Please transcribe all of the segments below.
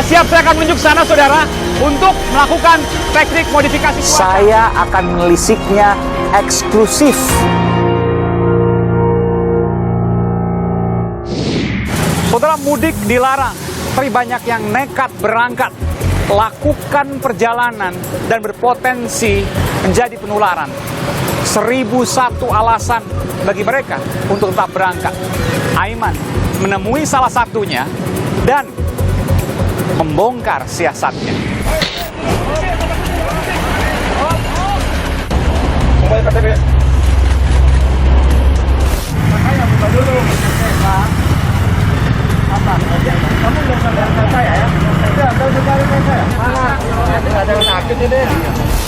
siap, saya akan menunjuk sana, saudara, untuk melakukan teknik modifikasi cuaca. Saya akan menelisiknya eksklusif. Saudara, mudik dilarang, tapi banyak yang nekat berangkat, lakukan perjalanan dan berpotensi menjadi penularan. 1001 alasan bagi mereka untuk tetap berangkat. Aiman menemui salah satunya dan membongkar siasatnya.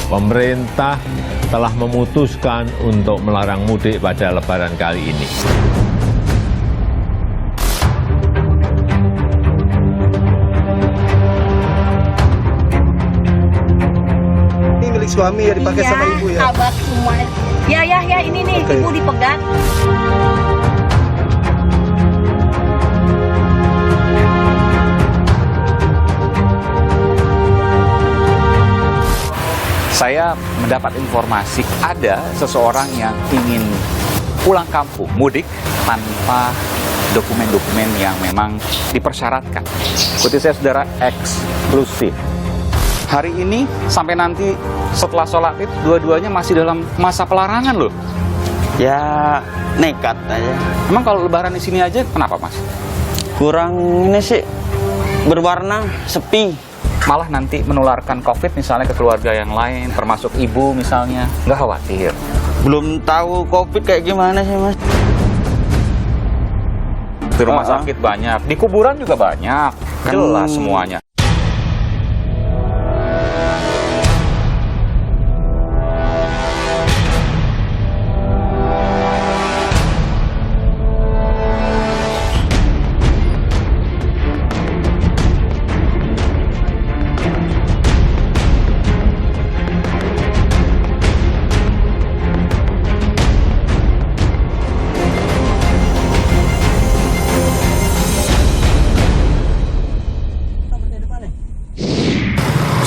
Pemerintah telah memutuskan untuk melarang mudik pada Lebaran kali ini. Ini milik suami ya, dipakai sama ibu ya? Abah semua. Ya, ini nih, Oke. ibu dipegang. Saya mendapat informasi ada seseorang yang ingin pulang kampung, mudik, tanpa dokumen-dokumen yang memang dipersyaratkan. Ikuti saya, saudara, eksklusif. Hari ini sampai nanti setelah sholat Id, dua-duanya masih dalam masa pelarangan loh. Ya nekat aja. Emang kalau lebaran di sini aja kenapa, Mas? Kurang ini sih berwarna, sepi. Malah nanti menularkan COVID misalnya ke keluarga yang lain, termasuk ibu misalnya. Nggak khawatir? Belum tahu COVID kayak gimana sih, Mas. Di rumah sakit banyak, di kuburan juga banyak. Jelas semuanya.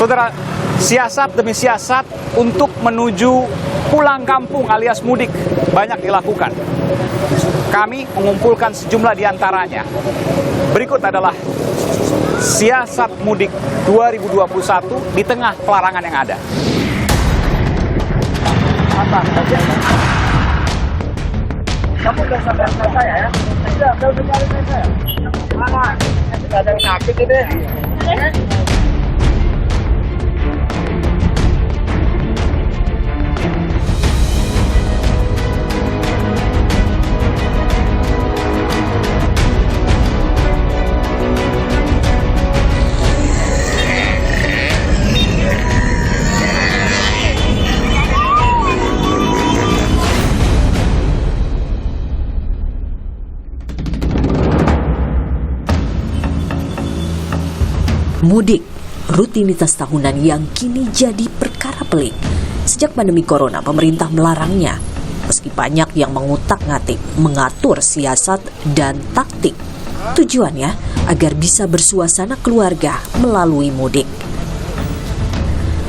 Saudara, siasat demi siasat untuk menuju pulang kampung alias mudik banyak dilakukan. Kami mengumpulkan sejumlah di antaranya. Berikut adalah siasat mudik 2021 di tengah pelarangan yang ada. Kamu udah sampai saya ya? Udah sampai saya. Mana? Tidak ada yang sakit ini. Mudik, rutinitas tahunan yang kini jadi perkara pelik. Sejak pandemi corona, pemerintah melarangnya. Meski banyak yang mengutak-ngatik, mengatur siasat dan taktik. Tujuannya agar bisa bersuasana keluarga melalui mudik.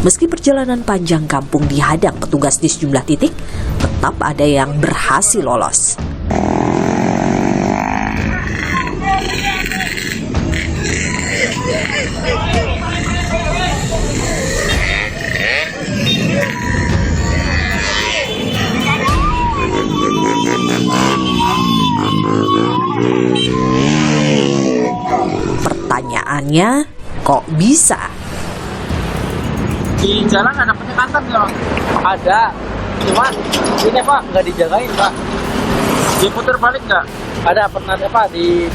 Meski perjalanan panjang kampung dihadang petugas di sejumlah titik, tetap ada yang berhasil lolos. Pertanyaannya, kok bisa? Di jalan ada penyekatan nggak? Ada, cuma ini Pak nggak dijagain Pak. Diputar balik nggak? Ada pernah apa di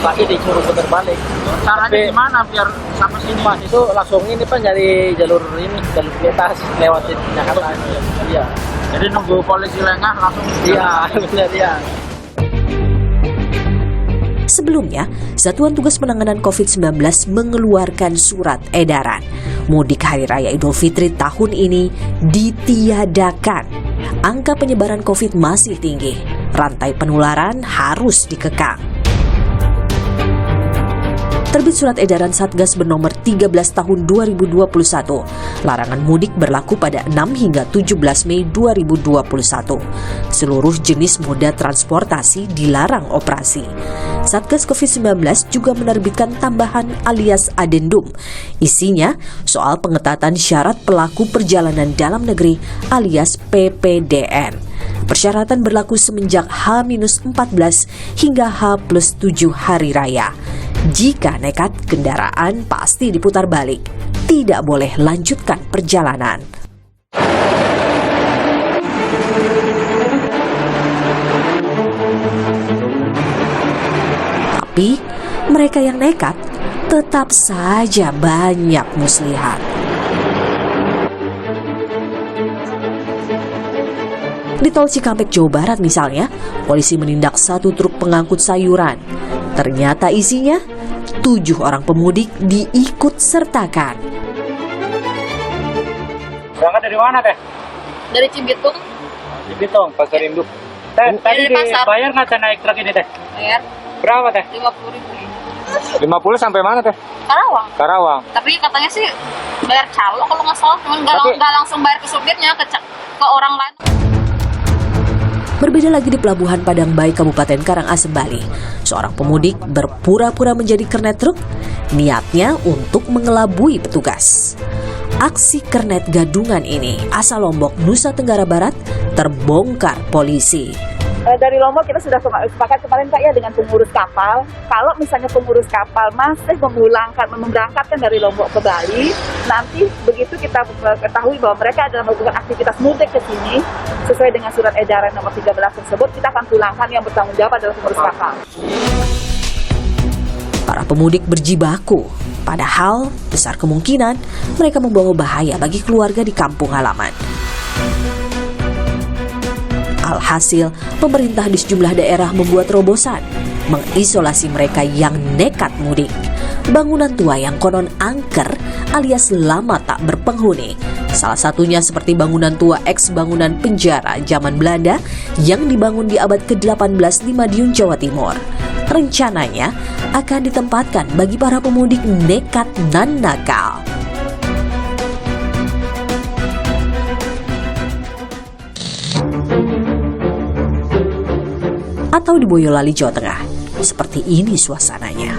kaki disuruh putar balik. Caranya gimana biar sampai sini? Mas itu langsung ini Pak dari jalur di atas lewatin penyekatan. Iya. Jadi nunggu polisi lengah langsung. Iya, benar ya. Sebelumnya, Satuan Tugas Penanganan COVID-19 mengeluarkan surat edaran. Mudik Hari Raya Idul Fitri tahun ini ditiadakan. Angka penyebaran COVID masih tinggi. Rantai penularan harus dikekang. Terbit surat edaran Satgas bernomor 13 tahun 2021. Larangan mudik berlaku pada 6 hingga 17 Mei 2021. Seluruh jenis moda transportasi dilarang operasi. Satgas COVID-19 juga menerbitkan tambahan alias adendum. Isinya soal pengetatan syarat pelaku perjalanan dalam negeri alias PPDN. Persyaratan berlaku semenjak H-14 hingga H+7 hari raya. Jika nekat, kendaraan pasti diputar balik. Tidak boleh lanjutkan perjalanan. Tapi, mereka yang nekat tetap saja banyak muslihat. Di Tol Cikampek, Jawa Barat misalnya, polisi menindak satu truk pengangkut sayuran. Ternyata isinya 7 orang pemudik diikut sertakan. Berangkat dari mana, Teh? Dari Cibitung. Cibitung, Pasar Induk. Teh, tadi Dari pasar. dibayar nggak Teh naik truk ini, Teh? Bayar Berapa, Teh? 50.000. 50 sampai mana, Teh? Karawang. Karawang. Tapi katanya sih bayar calo kalau nggak salah, cuman nggak langsung bayar ke supirnya, ke orang lain. Berbeda lagi di Pelabuhan Padang Bayi, Kabupaten Karangasem, Bali. Seorang pemudik berpura-pura menjadi kernet truk, niatnya untuk mengelabui petugas. Aksi kernet gadungan ini asal Lombok, Nusa Tenggara Barat, terbongkar polisi. Dari Lombok kita sudah sepakat kemarin Pak ya dengan pengurus kapal. Kalau misalnya pengurus kapal masih memberangkatkan dari Lombok ke Bali, nanti begitu kita ketahui bahwa mereka adalah melakukan aktivitas mudik ke sini sesuai dengan surat edaran nomor 13 tersebut, kita akan pulangkan yang bertanggung jawab adalah pengurus kapal. Para pemudik berjibaku, padahal besar kemungkinan mereka membawa bahaya bagi keluarga di kampung halaman. Alhasil, pemerintah di sejumlah daerah membuat terobosan, mengisolasi mereka yang nekat mudik. Bangunan tua yang konon angker alias lama tak berpenghuni. Salah satunya seperti bangunan tua ex-bangunan penjara zaman Belanda yang dibangun di abad ke-18 di Madiun, Jawa Timur. Rencananya akan ditempatkan bagi para pemudik nekat dan nakal. Atau di Boyolali, Jawa Tengah. Seperti ini suasananya.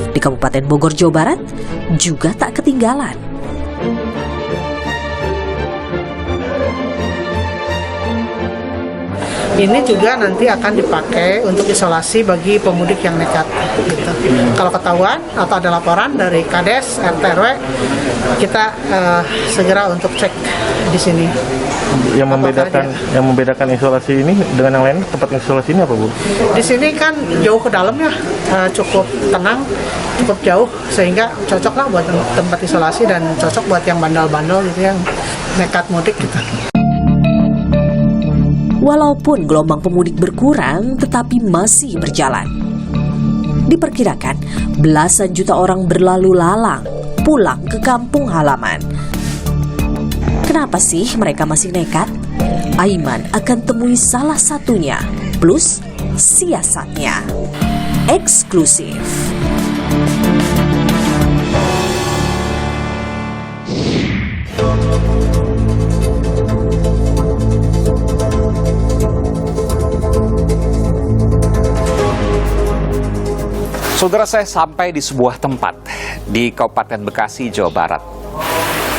Di Kabupaten Bogor, Jawa Barat juga tak ketinggalan. Ini juga nanti akan dipakai untuk isolasi bagi pemudik yang nekat. Gitu. Kalau ketahuan atau ada laporan dari Kades, RT RW, kita segera untuk cek di sini. Yang membedakan isolasi ini dengan yang lain, tempat isolasi ini apa, Bu? Di sini kan jauh ke dalamnya, cukup tenang, cukup jauh, sehingga cocok lah buat tempat isolasi dan cocok buat yang bandel-bandel gitu, yang nekat mudik gitu. Walaupun gelombang pemudik berkurang, tetapi masih berjalan. Diperkirakan belasan juta orang berlalu lalang pulang ke kampung halaman. Kenapa sih mereka masih nekat? Aiman akan temui salah satunya, plus siasatnya. Eksklusif. Saudara, saya sampai di sebuah tempat di Kabupaten Bekasi, Jawa Barat.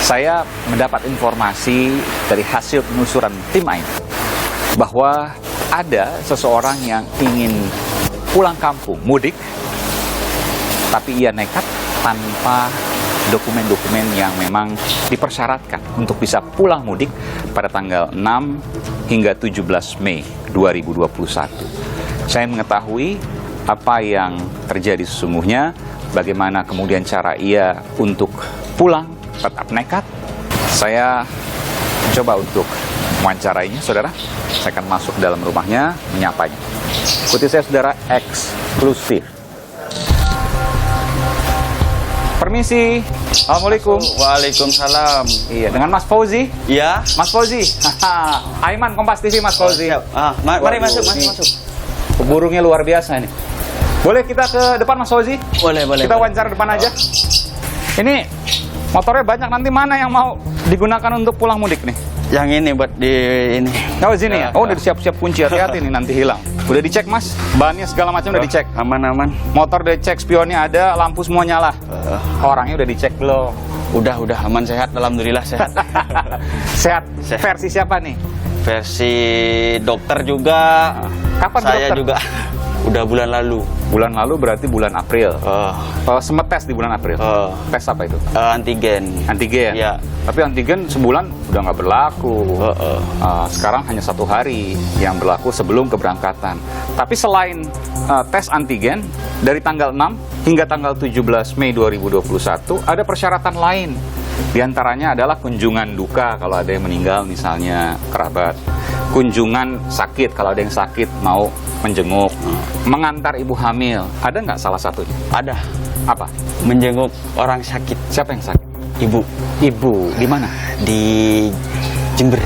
Saya mendapat informasi dari hasil penelusuran tim AIN bahwa ada seseorang yang ingin pulang kampung mudik, tapi ia nekat tanpa dokumen-dokumen yang memang dipersyaratkan untuk bisa pulang mudik pada tanggal 6 hingga 17 Mei 2021. Saya mengetahui apa yang terjadi sesungguhnya, bagaimana kemudian cara ia untuk pulang tetap nekat. Saya mencoba untuk mewawancarainya, saudara. Saya akan masuk dalam rumahnya, menyapanya. Ikuti saya, saudara, eksklusif. Permisi. Assalamualaikum. Waalaikumsalam. Iya, dengan Mas Fauzi. Ya. Mas Fauzi. Aiman, Kompas TV, Mas Fauzi. Mari masuk, Ini masuk. Burungnya luar biasa ini. Boleh kita ke depan, Mas Fauzi? Boleh. Kita wawancara depan aja. Ini motornya banyak, nanti mana yang mau digunakan untuk pulang mudik nih? Yang ini buat di ini. Oh, sini ya? Oh, udah siap-siap kunci, hati-hati nih nanti hilang. Udah dicek, Mas? Bannya segala macam udah dicek? Aman. Motor udah dicek, spionnya ada, lampu semua nyala. Orangnya udah dicek belum? Udah aman, sehat, alhamdulillah sehat. Sehat. Versi siapa nih? Versi dokter juga. Kapan saya dokter? juga? Udah bulan lalu. Bulan lalu berarti bulan April. Sempat tes di bulan April. Tes apa itu? Antigen. Antigen. Ya. Tapi antigen sebulan udah nggak berlaku. Sekarang hanya 1 hari yang berlaku sebelum keberangkatan. Tapi selain tes antigen dari tanggal 6 hingga tanggal 17 Mei 2021 ada persyaratan lain. Di antaranya adalah kunjungan duka kalau ada yang meninggal misalnya kerabat. Kunjungan sakit kalau ada yang sakit mau menjenguk. Mengantar ibu hamil. Ada nggak salah satunya? Ada. Apa? Menjenguk orang sakit. Siapa yang sakit? Ibu. Ibu. Di mana? Di Jember.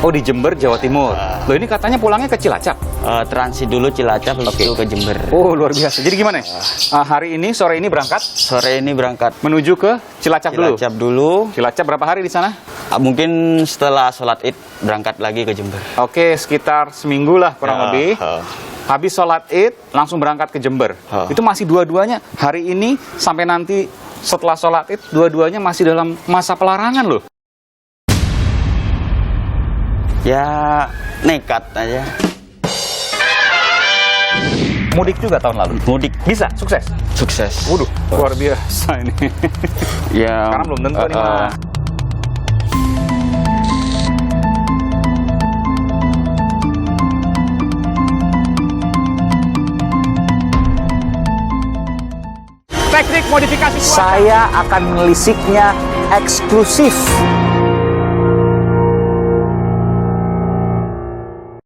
Oh, di Jember, Jawa Timur. Loh, ini katanya pulangnya ke Cilacap. Transit dulu Cilacap, habis itu ke Jember. Oh, luar biasa. Jadi gimana? Hari ini, sore ini berangkat? Sore ini berangkat. Menuju ke Cilacap dulu? Cilacap dulu. Cilacap berapa hari di sana? Mungkin setelah sholat id berangkat lagi ke Jember. Oke, sekitar seminggu lah kurang lebih. Habis sholat id, langsung berangkat ke Jember. Itu masih dua-duanya. Hari ini sampai nanti setelah sholat id, dua-duanya masih dalam masa pelarangan loh. Ya, nekat aja. Mudik juga tahun lalu? Mudik. Bisa? Sukses? Sukses. Waduh, luar biasa ini. Ya. Sekarang belum tentu nih, Mas. Teknik modifikasi cuaca. Saya akan menelisiknya eksklusif